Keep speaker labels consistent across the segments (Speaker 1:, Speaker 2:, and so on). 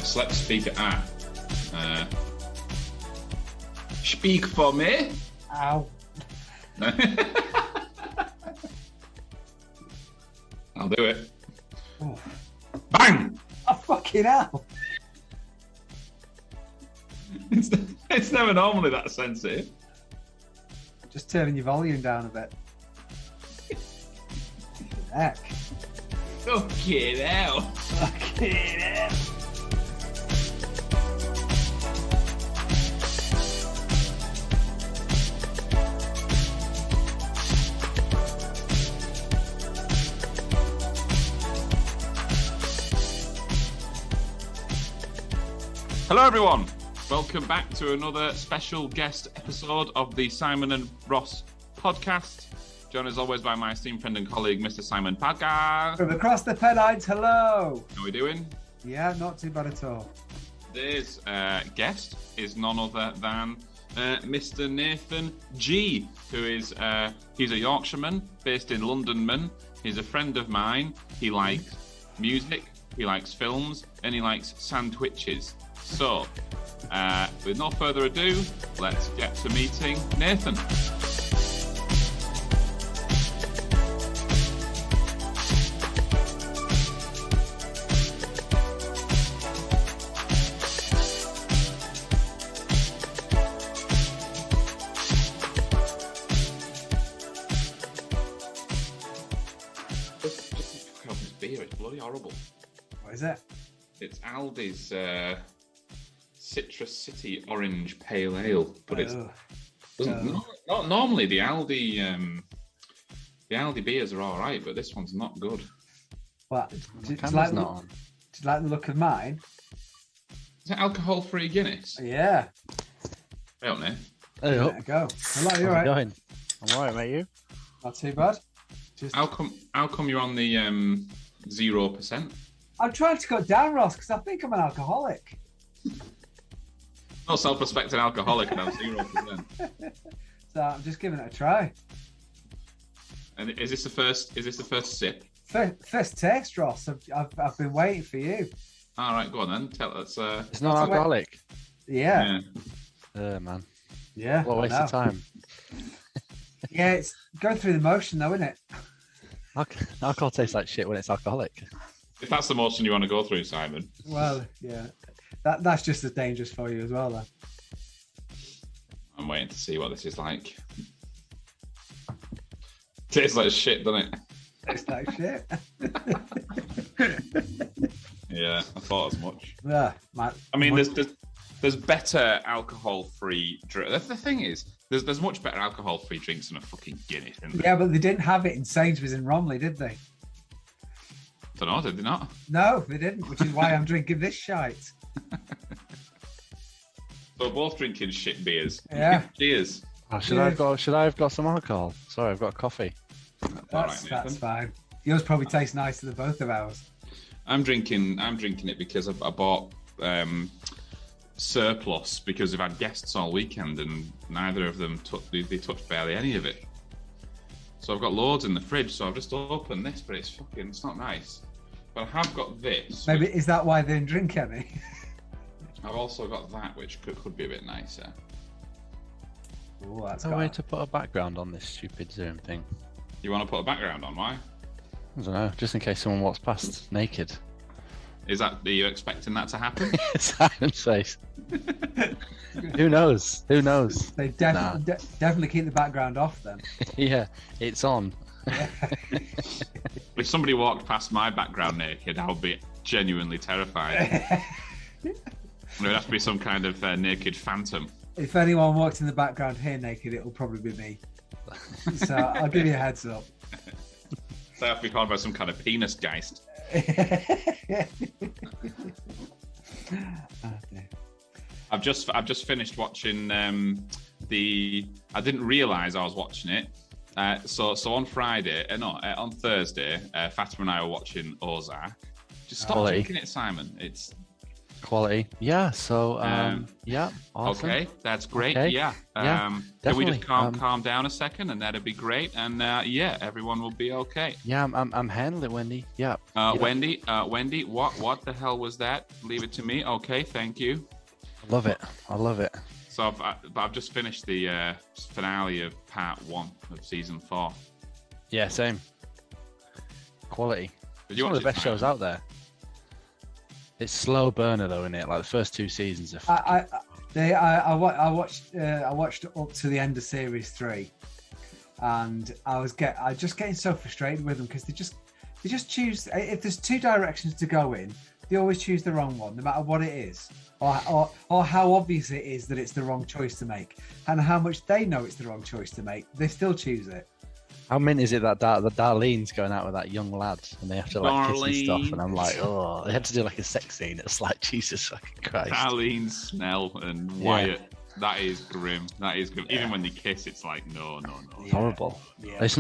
Speaker 1: select speaker app. Speak for me.
Speaker 2: Ow.
Speaker 1: I'll do it.
Speaker 2: Oh.
Speaker 1: Bang!
Speaker 2: Oh, fucking hell.
Speaker 1: It's never normally that sensitive.
Speaker 2: Just turning your volume down a bit. Heck.
Speaker 1: Fucking hell.
Speaker 2: Fucking hell.
Speaker 1: Hello everyone, welcome back to another special guest episode of the Simon and Ross podcast. Joined as always by my esteemed friend and colleague, Mr. Simon Padgar.
Speaker 2: From across the Pennines, hello.
Speaker 1: How are we doing?
Speaker 2: Yeah, not too bad at all.
Speaker 1: Today's guest is none other than Mr. Nathan G, who is he's a Yorkshireman based in London. He's a friend of mine. He likes music, he likes films, and he likes sandwiches. So, with no further ado, let's get to meeting Nathan. Just fuck off this beer, it's bloody horrible.
Speaker 2: What is it?
Speaker 1: It's Aldi's Citrus City Orange Pale Ale, but it's not normally the Aldi beers are all right, but this one's not good.
Speaker 2: What? Do you like the look of mine?
Speaker 1: Is it alcohol-free Guinness?
Speaker 2: Yeah.
Speaker 1: I don't know.
Speaker 3: Hey,
Speaker 2: There you go. Hello, you alright?
Speaker 3: I'm alright, mate. You?
Speaker 2: Not too bad. Just...
Speaker 1: How come you're on the 0%?
Speaker 2: I'm trying to cut down, Ross, because I think I'm an alcoholic.
Speaker 1: Not self-respecting alcoholic and I'm 0%.
Speaker 2: So I'm just giving it a try.
Speaker 1: And is this the first sip?
Speaker 2: First taste, Ross. I've been waiting for you.
Speaker 1: All right, go on then. Tell us.
Speaker 3: It's not alcoholic.
Speaker 2: Yeah.
Speaker 3: Man.
Speaker 2: Yeah.
Speaker 3: What a waste of time.
Speaker 2: Yeah, it's going through the motion though, isn't it?
Speaker 3: Alcohol tastes like shit when it's alcoholic.
Speaker 1: If that's the motion you want to go through, Simon.
Speaker 2: Well, yeah. That's just as dangerous for you as well, then.
Speaker 1: I'm waiting to see what this is like. Tastes like shit, doesn't it?
Speaker 2: Tastes like shit.
Speaker 1: Yeah, I thought as much.
Speaker 2: Yeah,
Speaker 1: I mean, there's better alcohol-free drinks. The thing is, there's much better alcohol-free drinks than a fucking Guinness, isn't there?
Speaker 2: Yeah, but they didn't have it in Sainsbury's in Romley, did they?
Speaker 1: I don't know, did they not?
Speaker 2: No, they didn't, which is why I'm drinking this shite.
Speaker 1: So we're both drinking shit beers.
Speaker 2: Yeah.
Speaker 1: Cheers.
Speaker 3: Oh, should I have got some alcohol? Sorry, I've got coffee.
Speaker 2: That's fine. Yours probably tastes nicer than both of ours.
Speaker 1: I'm drinking it because I bought surplus because we've had guests all weekend and neither of them touched barely any of it. So I've got loads in the fridge, so I've just opened this, but it's not nice. But I have got this.
Speaker 2: Maybe is that why they didn't drink any?
Speaker 1: I've also got that, which could be a bit nicer.
Speaker 2: Oh, that's
Speaker 3: No way to put a background on this stupid Zoom thing.
Speaker 1: You want to put a background on? Why?
Speaker 3: I don't know, just in case someone walks past naked.
Speaker 1: Are you expecting that to happen?
Speaker 3: Simon's face. Who knows?
Speaker 2: They definitely keep the background off then.
Speaker 3: Yeah, it's on.
Speaker 2: Yeah.
Speaker 1: If somebody walked past my background naked, I would be genuinely terrified. It would have to be some kind of naked phantom.
Speaker 2: If anyone walks in the background here naked, it'll probably be me. So I'll give you a heads up.
Speaker 1: So I have to be called by some kind of penis geist. I've just finished watching I didn't realise I was watching it. So on on Thursday, Fatima and I were watching Ozark. Just stop drinking it, Simon.
Speaker 3: Quality. Yeah. So yeah. Awesome.
Speaker 1: Okay, that's great.
Speaker 3: Okay.
Speaker 1: Yeah.
Speaker 3: Yeah,
Speaker 1: Can we just
Speaker 3: definitely.
Speaker 1: calm down a second, and that'd be great. And yeah, everyone will be okay.
Speaker 3: Yeah, I'm handling Wendy. Yeah. Yeah.
Speaker 1: Wendy, what the hell was that? Leave it to me. Okay, thank you.
Speaker 3: I love it. I love it.
Speaker 1: So I've just finished the finale of part 1 of season 4.
Speaker 3: Yeah, same. Quality.
Speaker 1: Did
Speaker 3: It's
Speaker 1: you
Speaker 3: one of
Speaker 1: watch
Speaker 3: the
Speaker 1: it,
Speaker 3: best shows out there. It's slow burner though, isn't it? Like the first 2 seasons are.
Speaker 2: I watched up to the end of series 3, and I just getting so frustrated with them because they just choose, if there's 2 directions to go in, they always choose the wrong one, no matter what it is, or how obvious it is that it's the wrong choice to make, and how much they know it's the wrong choice to make. They still choose it.
Speaker 3: How mint is it that the Darlene's going out with that young lad and they have to like kiss and stuff? And I'm like, oh, they had to do like a sex scene. It's like, Jesus fucking Christ.
Speaker 1: Darlene, Snell, and Wyatt. That is grim. That is grim. Even when they kiss, it's like no.
Speaker 3: It's horrible.
Speaker 2: Yeah.
Speaker 3: It's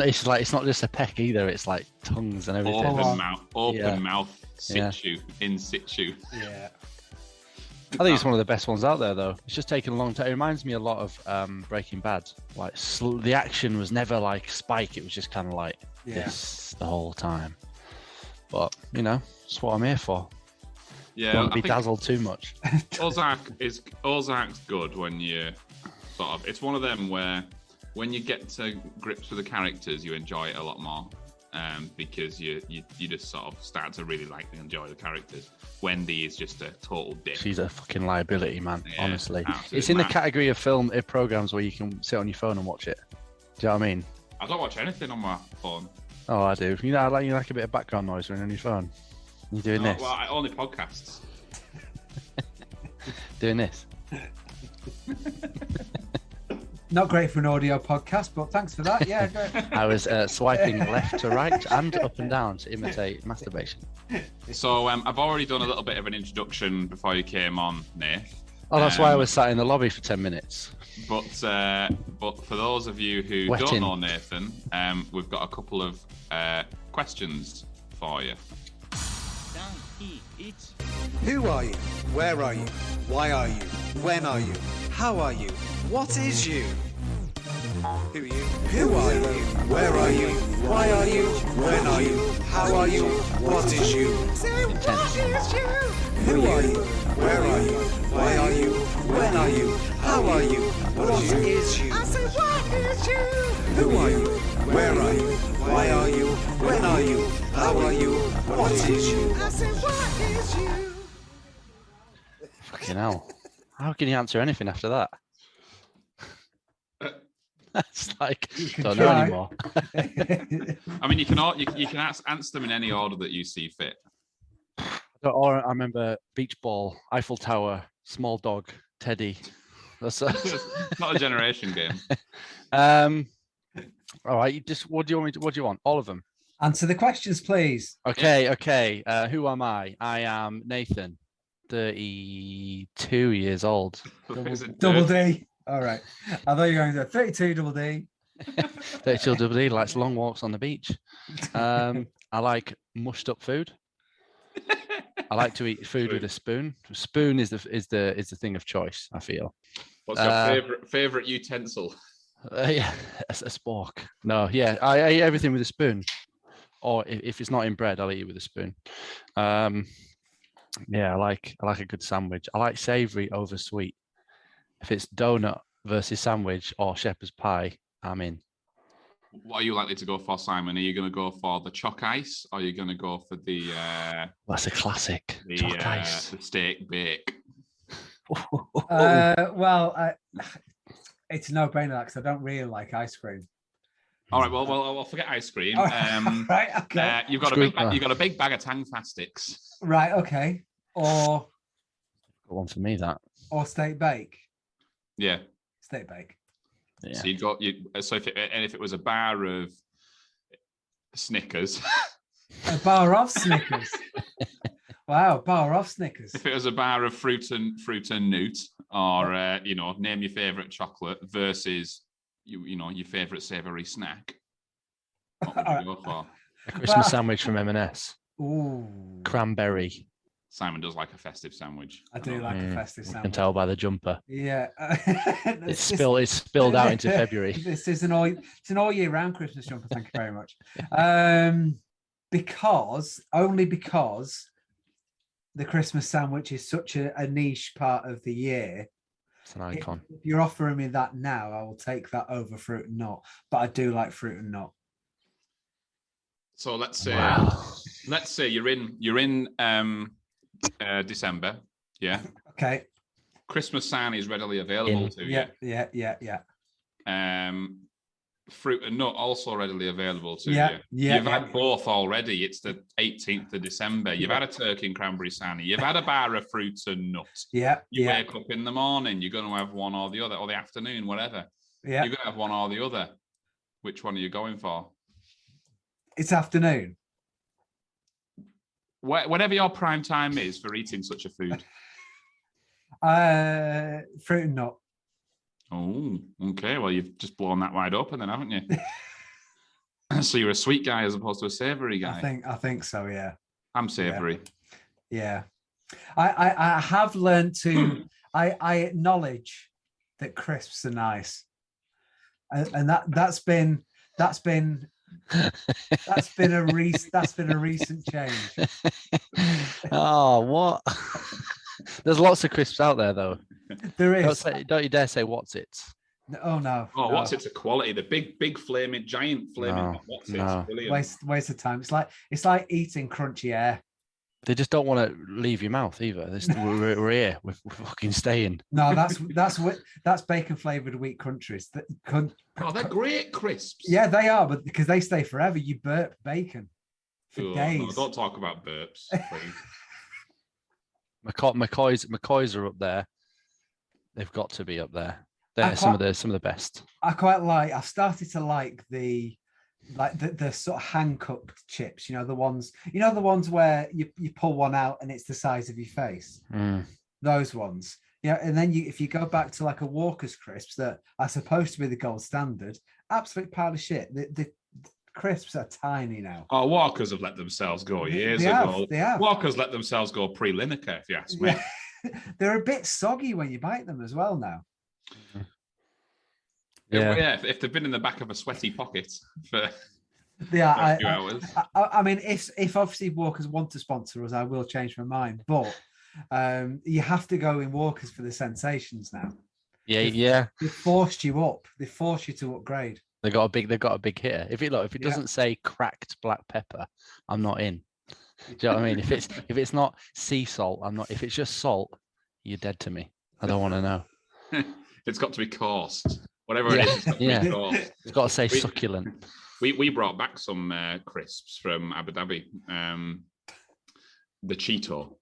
Speaker 3: not just a peck either. It's like tongues and everything.
Speaker 1: Open mouth, in situ.
Speaker 2: Yeah.
Speaker 3: I think it's one of the best ones out there, though. It's just taken a long time. It reminds me a lot of Breaking Bad. Like the action was never like spike. It was just kind of like this the whole time. But that's what I'm here for.
Speaker 1: Yeah,
Speaker 3: Don't be dazzled too much.
Speaker 1: Ozark's good when you sort of. It's one of them where when you get to grips with the characters, you enjoy it a lot more. Because you just sort of start to really like and enjoy the characters. Wendy is just a total dick.
Speaker 3: She's a fucking liability, man.
Speaker 1: Yeah,
Speaker 3: honestly,
Speaker 1: absolutely
Speaker 3: it's in the category of programs where you can sit on your phone and watch it. Do you know what I mean?
Speaker 1: I don't watch anything on my phone.
Speaker 3: Oh, I do. You like a bit of background noise when you're on your phone. You're doing this.
Speaker 1: Well, only podcasts.
Speaker 3: Doing this.
Speaker 2: Not great for an audio podcast, but thanks for that. Yeah, great.
Speaker 3: I was swiping left to right and up and down to imitate masturbation.
Speaker 1: So I've already done a little bit of an introduction before you came on, Nath.
Speaker 3: Oh, that's why I was sat in the lobby for 10 minutes.
Speaker 1: But for those of you who don't know Nathan, we've got a couple of questions for you.
Speaker 4: Who are you? Where are you? Why are you? When are you? How are you? What is you? Who are you? Who are you? Where are you? Why are you? When are you? How are you? What is you? Say what is you? Who are you? Where are you? Why are you? When are you? How are you? What is you? I say what is you? Who are you? Where are you? Why are you? When are you? How are you? What is you? I say what is you?
Speaker 3: Fucking hell. How can you answer anything after that? That's like, don't know anymore.
Speaker 1: I mean, you can answer them in any order that you see fit.
Speaker 3: Or I remember beach ball, Eiffel Tower, small dog, Teddy. That's
Speaker 1: It's not a generation game.
Speaker 3: All right, what do you want? All of them.
Speaker 2: Answer the questions, please.
Speaker 3: Okay. Who am I? I am Nathan, 32 years old.
Speaker 2: Double D. All right. I thought you were going to 32 double D.
Speaker 3: 32 double D likes long walks on the beach. I like mushed up food. I like to eat food with a spoon. Spoon is the thing of choice, I feel.
Speaker 1: What's your favorite utensil?
Speaker 3: Yeah, a spork. No, yeah, I eat everything with a spoon. Or if it's not in bread, I'll eat it with a spoon. Yeah, I like a good sandwich. I like savoury over sweet. If it's donut versus sandwich or shepherd's pie, I'm in.
Speaker 1: What are you likely to go for, Simon? Are you going to go for the chalk ice, or are you going to go for the?
Speaker 3: That's a classic. Chalk ice.
Speaker 1: The steak bake.
Speaker 2: Well, it's a no-brainer because I don't really like ice cream.
Speaker 1: All right, well, I'll forget ice cream.
Speaker 2: Right, okay.
Speaker 1: You've got a big bag of Tang Fast sticks.
Speaker 2: Right, okay. Or
Speaker 3: got one for me that.
Speaker 2: Or steak bake.
Speaker 1: Yeah.
Speaker 2: Steak bake.
Speaker 1: Yeah. So if it was a bar of Snickers.
Speaker 2: A bar of Snickers. Wow, bar of Snickers.
Speaker 1: If it was a bar of fruit and newt, or name your favourite chocolate versus your favourite savoury snack. What would you go for?
Speaker 3: A Christmas sandwich from M&S.
Speaker 2: Ooh.
Speaker 3: Cranberry
Speaker 1: Simon does like a festive sandwich.
Speaker 2: I do like a festive
Speaker 3: You
Speaker 2: sandwich.
Speaker 3: can tell by the jumper.
Speaker 2: Yeah.
Speaker 3: It's spilled out into February.
Speaker 2: This is an all year round Christmas jumper. Thank you very much. Only because the Christmas sandwich is such a niche part of the year.
Speaker 3: It's an icon.
Speaker 2: If you're offering me that now, I will take that over fruit and nut. But I do like fruit and nut.
Speaker 1: So let's say you're in December, yeah.
Speaker 2: Okay.
Speaker 1: Christmas sign is readily available to you.
Speaker 2: Yeah.
Speaker 1: Fruit and nut also readily available to
Speaker 2: Yeah,
Speaker 1: you.
Speaker 2: yeah,
Speaker 1: You've had both already. It's the 18th of December. You've had a turkey and cranberry sarnie. You've had a bar of fruit and nut.
Speaker 2: Yeah.
Speaker 1: You wake up in the morning. You're going to have one or the other, or the afternoon, whatever.
Speaker 2: Yeah.
Speaker 1: You're going to have one or the other. Which one are you going for?
Speaker 2: It's afternoon.
Speaker 1: Whatever your prime time is for eating such a food.
Speaker 2: Fruit and nut.
Speaker 1: Oh, okay. Well, you've just blown that wide open then, haven't you? So you're a sweet guy as opposed to a savoury guy.
Speaker 2: I think so, yeah.
Speaker 1: I'm savoury.
Speaker 2: Yeah. I have learned to I acknowledge that crisps are nice. And that's been a recent change.
Speaker 3: Oh, what? There's lots of crisps out there, though.
Speaker 2: There is.
Speaker 3: Don't you dare say what's it.
Speaker 2: Oh no.
Speaker 1: Oh,
Speaker 2: no.
Speaker 1: what's it's a quality? The big flaming, giant flaming. What's it? Brilliant.
Speaker 2: Waste of time. It's like eating crunchy air.
Speaker 3: They just don't want to leave your mouth either. We're here. We're fucking staying.
Speaker 2: No, that's bacon flavored wheat crunchies.
Speaker 1: They're great crisps.
Speaker 2: Yeah, they are, but because they stay forever, you burp bacon for days. No,
Speaker 1: don't talk about burps, please.
Speaker 3: McCoys are up there. They've got to be up there. They're some of the best.
Speaker 2: I've started to like the sort of hand cooked chips. The ones where you pull one out and it's the size of your face. Those ones. Yeah, and then if you go back to like a Walker's crisps that are supposed to be the gold standard, absolute pile of shit. The crisps are tiny now.
Speaker 1: Oh, Walkers have let themselves go years ago.
Speaker 2: They have.
Speaker 1: Walkers let themselves go pre-Lineker, if you ask me.
Speaker 2: Yeah. They're a bit soggy when you bite them as well now.
Speaker 1: Yeah, if they've been in the back of a sweaty pocket for a few hours.
Speaker 2: I mean, if obviously Walkers want to sponsor us, I will change my mind. But you have to go in Walkers for the sensations now.
Speaker 3: Yeah.
Speaker 2: They forced you up. They forced you to upgrade.
Speaker 3: They got a big hitter. If it doesn't say cracked black pepper, I'm not in. Do you know what I mean? If it's not sea salt, I'm not. If it's just salt, you're dead to me. I don't want to know.
Speaker 1: It's got to be coarse. Whatever it is, it's got to be coarse.
Speaker 3: It's got to say succulent.
Speaker 1: We brought back some crisps from Abu Dhabi. The Cheeto.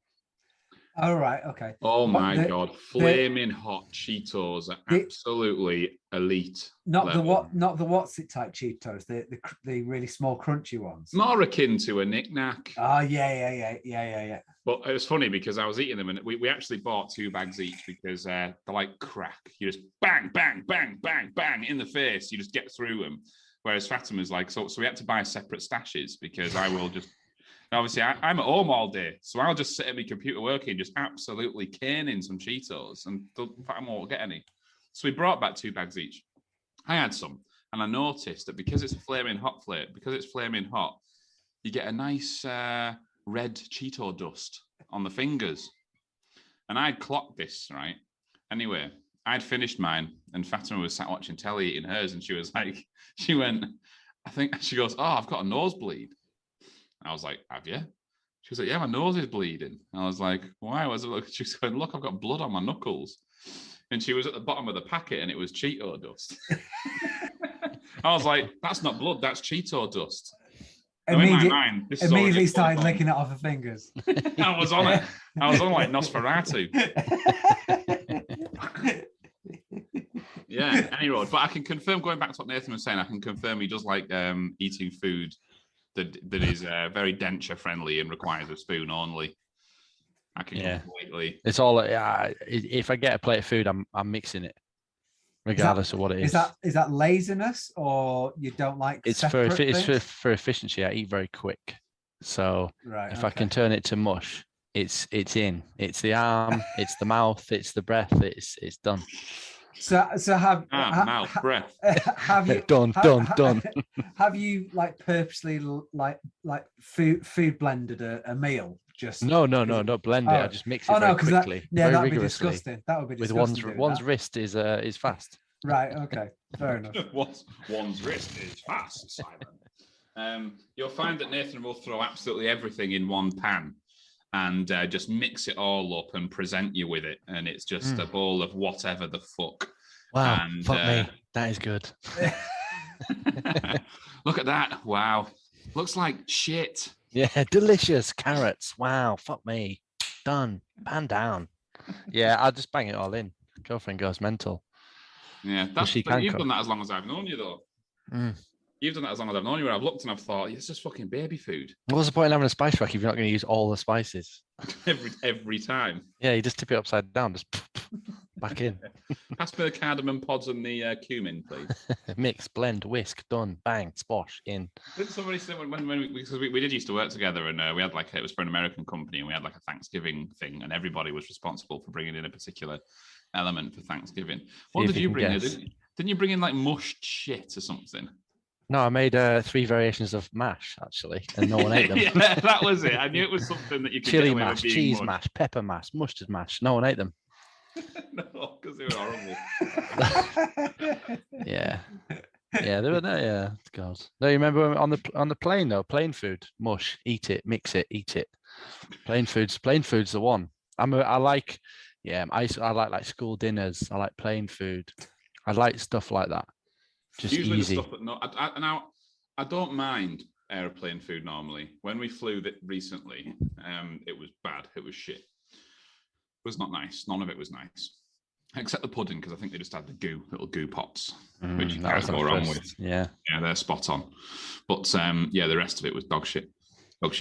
Speaker 2: Oh, right, okay.
Speaker 1: Oh my God, flaming hot Cheetos are absolutely elite.
Speaker 2: Not the what's it type Cheetos, the really small crunchy ones.
Speaker 1: More akin to a NIkNak.
Speaker 2: Oh yeah.
Speaker 1: But it was funny because I was eating them and we actually bought 2 bags each because they're like crack. You just bang, bang, bang, bang, bang in the face. You just get through them. Whereas Fatima's like, so we had to buy separate stashes because I will just. Obviously, I'm at home all day, so I'll just sit at my computer working, just absolutely caning some Cheetos, and Fatima won't get any. So we brought back 2 bags each. I had some, and I noticed that because it's flaming hot, you get a nice red Cheeto dust on the fingers. And I'd clocked this, right? Anyway, I'd finished mine, and Fatima was sat watching telly eating hers, and she goes, oh, I've got a nosebleed. I was like, have you? She was like, yeah, my nose is bleeding. I was like, why? She was going, look, I've got blood on my knuckles. And she was at the bottom of the packet and it was Cheeto dust. I was like, that's not blood, that's Cheeto dust.
Speaker 2: Immediately started licking it off her fingers.
Speaker 1: I was on it. I was on like Nosferatu. Yeah, anyway, but I can confirm, going back to what Nathan was saying, I can confirm he does like eating food that is very denture friendly and requires a spoon only. I can completely.
Speaker 3: It's all. If I get a plate of food, I'm mixing it, regardless of what it is.
Speaker 2: Is that laziness or you don't like?
Speaker 3: It's for efficiency. I eat very quick, so if I can turn it to mush, It's in. It's the arm. It's the mouth. It's the breath. It's done.
Speaker 2: So
Speaker 1: mouth, breath.
Speaker 2: have you
Speaker 3: done.
Speaker 2: Have you like purposely like food blended a meal? Just
Speaker 3: not blend it. I just mix it very quickly, very
Speaker 2: that'd be
Speaker 3: rigorously.
Speaker 2: disgusting. That would be
Speaker 3: With
Speaker 2: disgusting.
Speaker 3: one's wrist is fast.
Speaker 2: Right. Okay. Fair enough.
Speaker 1: One's wrist is fast, Simon. You'll find that Nathan will throw absolutely everything in one pan and just mix it all up and present you with it, and it's just a bowl of whatever the fuck.
Speaker 3: Wow,
Speaker 1: and,
Speaker 3: fuck me, that is good.
Speaker 1: Look at that! Wow, looks like shit.
Speaker 3: Yeah, delicious carrots. Wow, fuck me, done. Pan down. Yeah, I'll just bang it all in. Girlfriend goes mental.
Speaker 1: Yeah, you've done that as long as I've known you, though. You've done that as long as I've known you, where I've looked and I've thought, it's just fucking baby food.
Speaker 3: What's the point in having a spice rack if you're not going to use all the spices?
Speaker 1: every time.
Speaker 3: Yeah, you just tip it upside down, just back in.
Speaker 1: Pass me the cardamom pods and the cumin, please.
Speaker 3: Mix, blend, whisk, done, bang, splash, in.
Speaker 1: Didn't somebody say because we did used to work together, and we had it was for an American company, and we had like a Thanksgiving thing, and everybody was responsible for bringing in a particular element for Thanksgiving. What did you bring in? Didn't you bring in like mushed shit or something?
Speaker 3: No, I made 3 variations of mash, actually, and no one ate them.
Speaker 1: Yeah, that was it. I knew it was something that you could
Speaker 3: chili
Speaker 1: get away
Speaker 3: mash,
Speaker 1: with
Speaker 3: cheese
Speaker 1: mushed.
Speaker 3: mash, pepper mash, mustard mash. No one ate them.
Speaker 1: No, because they were horrible.
Speaker 3: Yeah, they were there. Yeah, God. No, you remember on the plane though? Plain food, mush, eat it, mix it, eat it. Plain food's the one. I like like school dinners. I like plain food. I like stuff like that. Just
Speaker 1: usually
Speaker 3: easy.
Speaker 1: The stuff that now I don't mind airplane food normally. When we flew recently, it was bad. It was shit. It was not nice. None of it was nice, except the pudding, because I think they just had the little goo pots, which you can't go wrong with.
Speaker 3: Yeah,
Speaker 1: they're spot on. But the rest of it was dog shit. But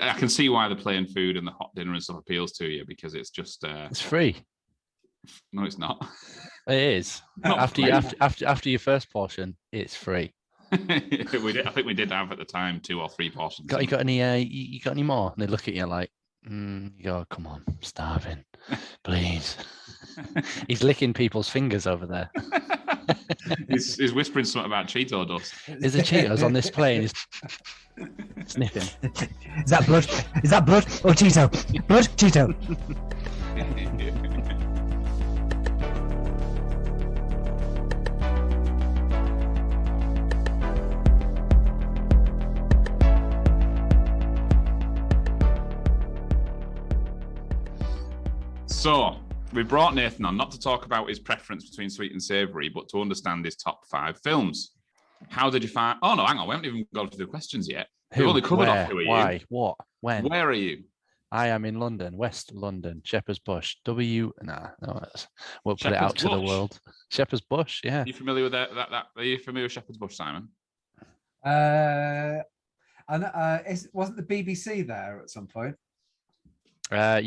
Speaker 1: I can see why the plain food and the hot dinner and stuff appeals to you, because it's just
Speaker 3: it's free.
Speaker 1: No, it's not.
Speaker 3: It is. After your first portion, it's free.
Speaker 1: I think we did have at the time 2 or 3 portions.
Speaker 3: You got any more? And they look at you like, you go, come on, I'm starving, please. He's licking people's fingers over there.
Speaker 1: He's whispering something about Cheeto dust.
Speaker 3: Is there Cheetos on this plane? He's sniffing.
Speaker 2: Is that blood? Is that blood or Cheeto? Blood, Cheeto.
Speaker 1: So we brought Nathan on not to talk about his preference between sweet and savoury, but to understand his top 5 films. How did you find? Oh no, hang on, we haven't even gone through the questions yet. We've only covered off who are
Speaker 3: why,
Speaker 1: you?
Speaker 3: what, when?
Speaker 1: Where are you?
Speaker 3: I am in London, West London, Shepherd's Bush. We'll put it out
Speaker 1: Shepherd's
Speaker 3: to the
Speaker 1: Bush?
Speaker 3: world. Shepherd's Bush, yeah.
Speaker 1: Are you familiar with that? Are you familiar with Shepherd's Bush, Simon?
Speaker 2: Wasn't the BBC there at some point?
Speaker 3: Not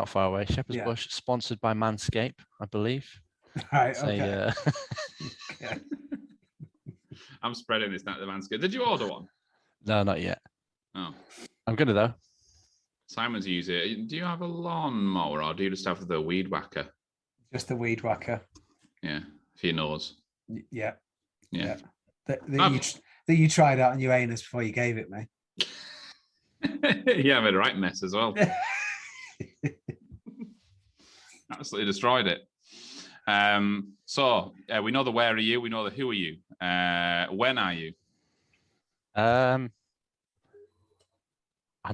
Speaker 3: far away. Shepherd's
Speaker 2: Yeah.
Speaker 3: Bush, sponsored by Manscaped, I believe.
Speaker 2: Right.
Speaker 3: So,
Speaker 2: Okay.
Speaker 3: yeah.
Speaker 1: I'm spreading this now. The man's good. Did you order one?
Speaker 3: No, not yet.
Speaker 1: Oh,
Speaker 3: I'm gonna though.
Speaker 1: Simon's using it. Do you have a lawnmower or do you just have the weed whacker?
Speaker 2: Just the weed whacker.
Speaker 1: Yeah, for your nose.
Speaker 2: Yeah.
Speaker 1: Yeah.
Speaker 2: That you tried out on your anus before you gave it me.
Speaker 1: Yeah, I made a right mess as well. Absolutely destroyed it. So we know the where are you, we know the who are you. When are you?
Speaker 3: I'm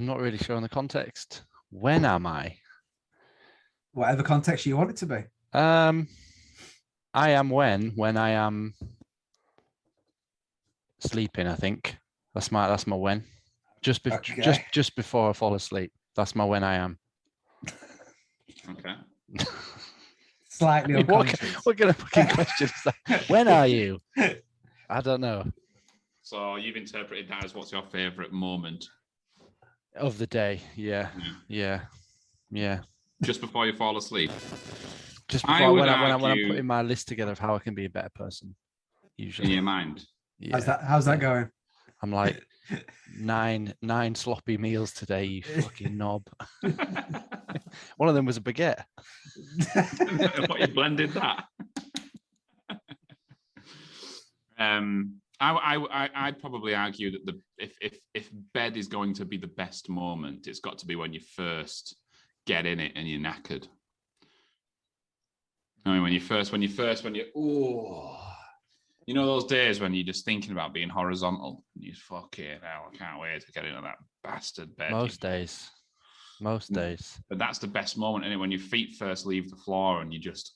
Speaker 3: not really sure on the context. When am I?
Speaker 2: Whatever context you want it to be.
Speaker 3: I am when I am sleeping, I think. That's my when. Just before I fall asleep. That's my when I am.
Speaker 1: Okay.
Speaker 2: Slightly unconscious.
Speaker 3: What kind of fucking question is that? When are you? I don't know.
Speaker 1: So you've interpreted that as what's your favourite moment?
Speaker 3: Of the day, yeah.
Speaker 1: Just before you fall asleep.
Speaker 3: Just before when I'm putting my list together of how I can be a better person. Usually.
Speaker 1: In your mind.
Speaker 3: Yeah.
Speaker 2: How's that going?
Speaker 3: I'm like, nine sloppy meals today, you fucking knob. One of them was a baguette.
Speaker 1: What, you blended that? I'd probably argue that if bed is going to be the best moment, it's got to be when you first get in it and you're knackered. I mean, when you you know those days when you're just thinking about being horizontal and you fucking hell, I can't wait to get into that bastard bed.
Speaker 3: Most days.
Speaker 1: But that's the best moment, isn't it? When your feet first leave the floor and you just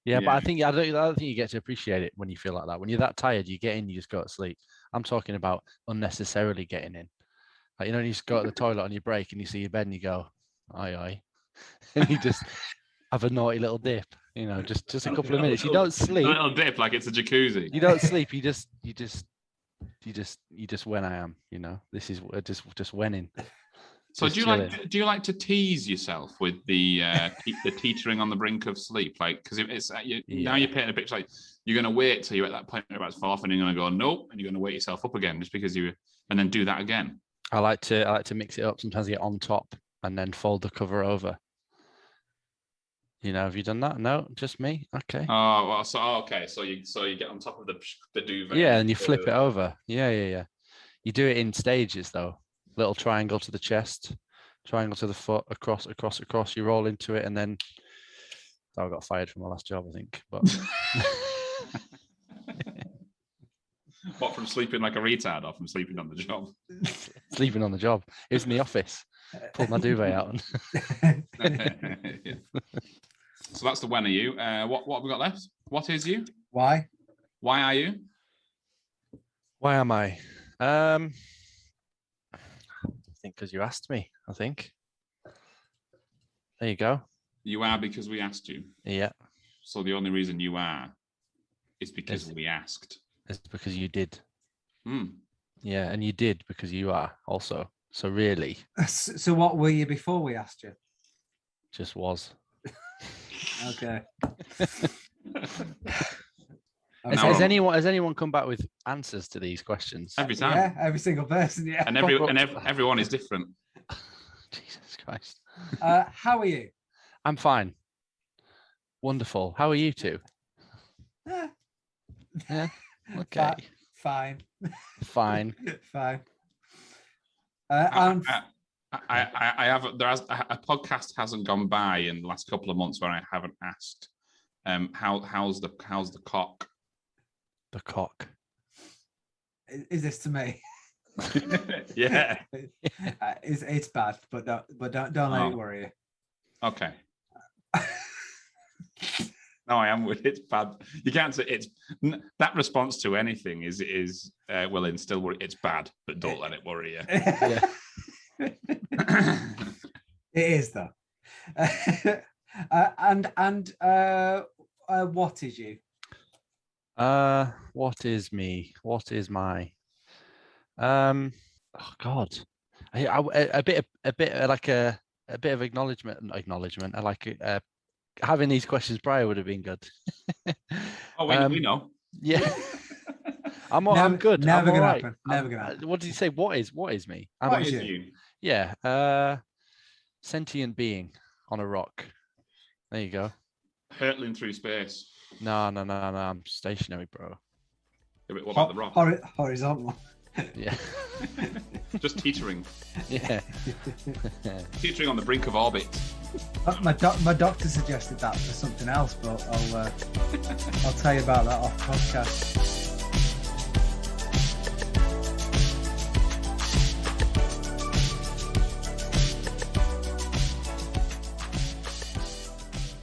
Speaker 3: Yeah, but I don't think you get to appreciate it when you feel like that. When you're that tired, you get in, you just go to sleep. I'm talking about unnecessarily getting in. Like, you just go to the toilet on your break and you see your bed and you go, aye. And you just have a naughty little dip, just a couple of minutes. You don't sleep.
Speaker 1: A little dip like it's a jacuzzi.
Speaker 3: You don't sleep. You just when I am, this is just winning.
Speaker 1: So do you like to tease yourself with the teetering on the brink of sleep? Like, because it's now you're painting a picture like you're going to wait till you're at that point where it's off and you're going to go nope, and you're going to wake yourself up again just because and then do that again.
Speaker 3: I like to mix it up. Sometimes I get on top and then fold the cover over. Have you done that? No, just me. Okay.
Speaker 1: Oh, well, okay. So you get on top of the duvet.
Speaker 3: Yeah, and you flip it over. Yeah. You do it in stages though. Little triangle to the chest, triangle to the foot, across. You roll into it, and then I got fired from my last job, I think. But
Speaker 1: what, from sleeping like a retard or from sleeping on the job?
Speaker 3: Sleeping on the job. It was in the office. Pulled my duvet out.
Speaker 1: So that's the when are you. What have we got left? What is you?
Speaker 2: Why?
Speaker 1: Why are you?
Speaker 3: Why am I? I think because you asked me, I think. There you go.
Speaker 1: You are because we asked you.
Speaker 3: Yeah.
Speaker 1: So the only reason you are is because we asked.
Speaker 3: It's because you did.
Speaker 1: Hmm.
Speaker 3: Yeah, and you did because you are also. So really.
Speaker 2: So what were you before we asked you?
Speaker 3: Just was.
Speaker 2: Okay.
Speaker 3: Has anyone come back with answers to these questions?
Speaker 1: Every time.
Speaker 2: Yeah, every single person. Yeah.
Speaker 1: And everyone is different.
Speaker 3: Jesus Christ.
Speaker 2: How are you?
Speaker 3: I'm fine. Wonderful. How are you two? Yeah. Okay.
Speaker 2: Fine.
Speaker 3: Fine.
Speaker 2: Fine.
Speaker 1: I have. A podcast hasn't gone by in the last couple of months where I haven't asked. How's the cock?
Speaker 3: The cock.
Speaker 2: Is this to me?
Speaker 1: Yeah.
Speaker 2: It's bad, but don't let it worry you.
Speaker 1: Okay. No, I am with it's bad. You can't say it's that response to anything is well, in still worry. It's bad, but don't let it worry you.
Speaker 3: Yeah.
Speaker 2: It is though. What is you?
Speaker 3: What is me? What is my? Oh God, a bit like a bit of acknowledgement. I like having these questions prior would have been good.
Speaker 1: Oh, we know.
Speaker 3: Yeah. I'm good.
Speaker 2: Never
Speaker 3: I'm
Speaker 2: gonna
Speaker 3: right.
Speaker 2: happen. Never gonna happen.
Speaker 3: What did you say? What is me?
Speaker 2: What is you?
Speaker 3: Yeah. Sentient being on a rock. There you go.
Speaker 1: Hurtling through space.
Speaker 3: No. I'm stationary, bro.
Speaker 1: Yeah, what about the rock?
Speaker 2: Horizontal.
Speaker 3: Yeah.
Speaker 1: Just teetering.
Speaker 3: Yeah.
Speaker 1: Teetering on the brink of orbit.
Speaker 2: My doctor suggested that for something else, but I'll tell you about that off podcast.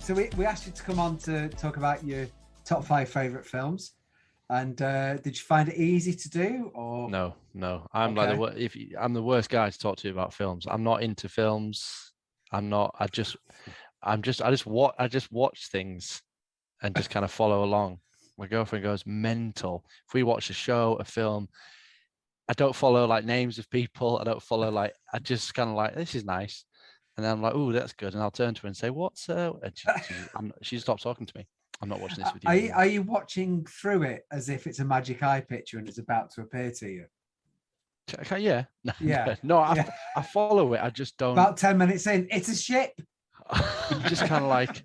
Speaker 2: So we asked you to come on to talk about your top 5 favourite films, and did you find it easy to do? Or
Speaker 3: No. I'm I'm the worst guy to talk to about films. I'm not into films. I'm not. I just watch things and just kind of follow along. My girlfriend goes mental if we watch a show, a film. I don't follow like names of people. I don't follow like. I just kind of like, this is nice. And then I'm like, oh, that's good. And I'll turn to her and say, what's and she stops talking to me. I'm not watching this with
Speaker 2: Are
Speaker 3: you.
Speaker 2: you, are you watching through it as if it's a magic eye picture and it's about to appear to you?
Speaker 3: Okay, yeah.
Speaker 2: Yeah.
Speaker 3: No,
Speaker 2: Yeah.
Speaker 3: I follow it. I just don't.
Speaker 2: About 10 minutes in, it's a ship.
Speaker 3: Just kind of like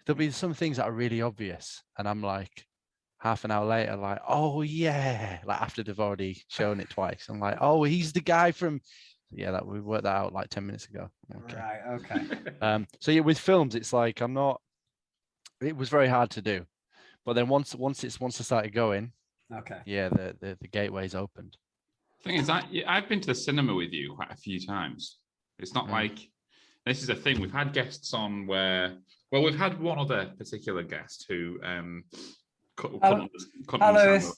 Speaker 3: there'll be some things that are really obvious, and I'm like half an hour later, like, oh yeah, like after they've already shown it twice, I'm like, oh, he's the guy from. Yeah, that we worked that out like 10 minutes ago. Okay.
Speaker 2: Right. Okay.
Speaker 3: So yeah, with films, it's like I'm not. It was very hard to do, but then once I started going,
Speaker 2: Okay.
Speaker 3: yeah, the gateways opened.
Speaker 1: Thing is, I've been to the cinema with you quite a few times. It's not like this is a thing. We've had guests on where, well, we've had one other particular guest who couldn't understand.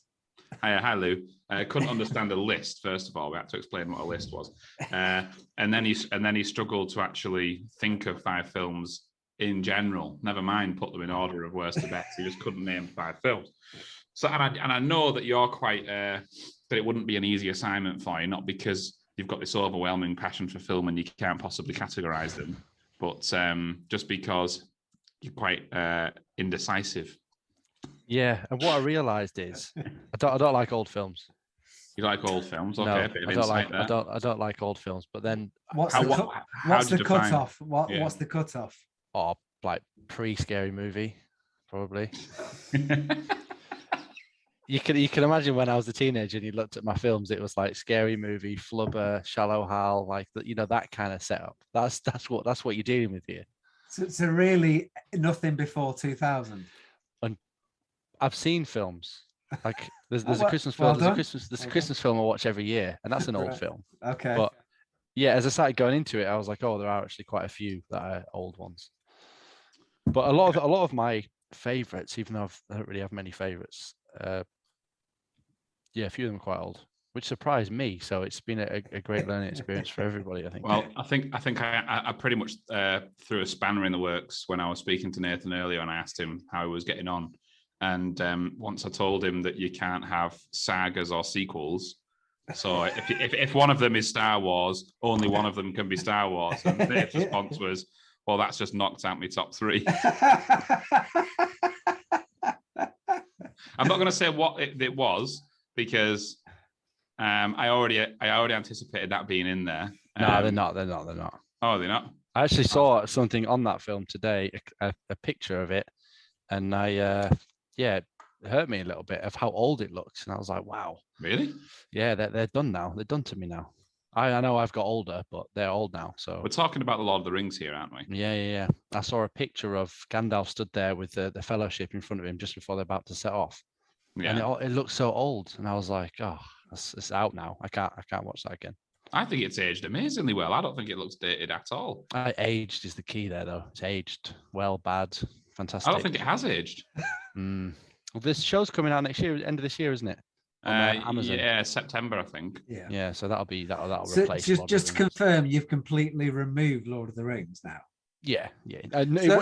Speaker 1: Hi, Lou. Couldn't understand a list. First of all, we had to explain what a list was, and then he struggled to actually think of 5 films in general. Never mind put them in order of worst to best. He just couldn't name 5 films. So, and I know that you're quite that it wouldn't be an easy assignment for you, not because you've got this overwhelming passion for film and you can't possibly categorize them, but just because you're quite indecisive.
Speaker 3: Yeah, and what I realized is I don't like old films.
Speaker 1: You like old films? Okay,
Speaker 3: No,
Speaker 1: a bit of
Speaker 3: I don't like
Speaker 1: insight there.
Speaker 3: I don't like old films. But then
Speaker 2: What's
Speaker 1: How
Speaker 2: the
Speaker 1: do you define-
Speaker 2: cutoff?
Speaker 1: Yeah.
Speaker 2: What's the cutoff?
Speaker 3: like pre-scary movie, probably. You can imagine when I was a teenager and you looked at my films, it was like Scary Movie, Flubber, Shallow Hal, like that kind of setup. That's what you're dealing with here.
Speaker 2: So really nothing before 2000.
Speaker 3: I've seen films like there's
Speaker 2: Well,
Speaker 3: a Christmas
Speaker 2: well
Speaker 3: film, there's
Speaker 2: done.
Speaker 3: a Christmas film I watch every year, and that's an old
Speaker 2: Right.
Speaker 3: film.
Speaker 2: Okay.
Speaker 3: But yeah, as I started going into it, I was like, oh, there are actually quite a few that are old ones. But a lot of my favorites, even though I don't really have many favorites, yeah, a few of them are quite old, which surprised me. So it's been a great learning experience for everybody, I think.
Speaker 1: Well, I think I pretty much threw a spanner in the works when I was speaking to Nathan earlier, and I asked him how he was getting on. And once I told him that you can't have sagas or sequels, so if one of them is Star Wars, only one of them can be Star Wars. And Nate's response was, "Well, that's just knocked out my top 3." I'm not going to say what it was because I already anticipated that being in there.
Speaker 3: No, they're not.
Speaker 1: Oh, they're not.
Speaker 3: I actually saw something on that film today, a picture of it, and it hurt me a little bit of how old it looks, and I was like, wow.
Speaker 1: Really?
Speaker 3: Yeah, they're done now. They're done to me now. I know I've got older, but they're old now. So
Speaker 1: we're talking about the Lord of the Rings here, aren't we?
Speaker 3: Yeah. I saw a picture of Gandalf stood there with the Fellowship in front of him just before they're about to set off. Yeah. And it looked so old, and I was like, oh, it's out now. I can't watch that again.
Speaker 1: I think it's aged amazingly well. I don't think it looks dated at all.
Speaker 3: Aged is the key there, though. It's aged well, bad, fantastic.
Speaker 1: I don't think it has aged.
Speaker 3: Well, this show's coming out next year, end of this year, isn't it? Amazon.
Speaker 1: Yeah, September, I think.
Speaker 2: Yeah.
Speaker 3: So that'll
Speaker 2: So
Speaker 3: replace.
Speaker 2: just to confirm, you've completely removed Lord of the Rings now.
Speaker 3: Yeah.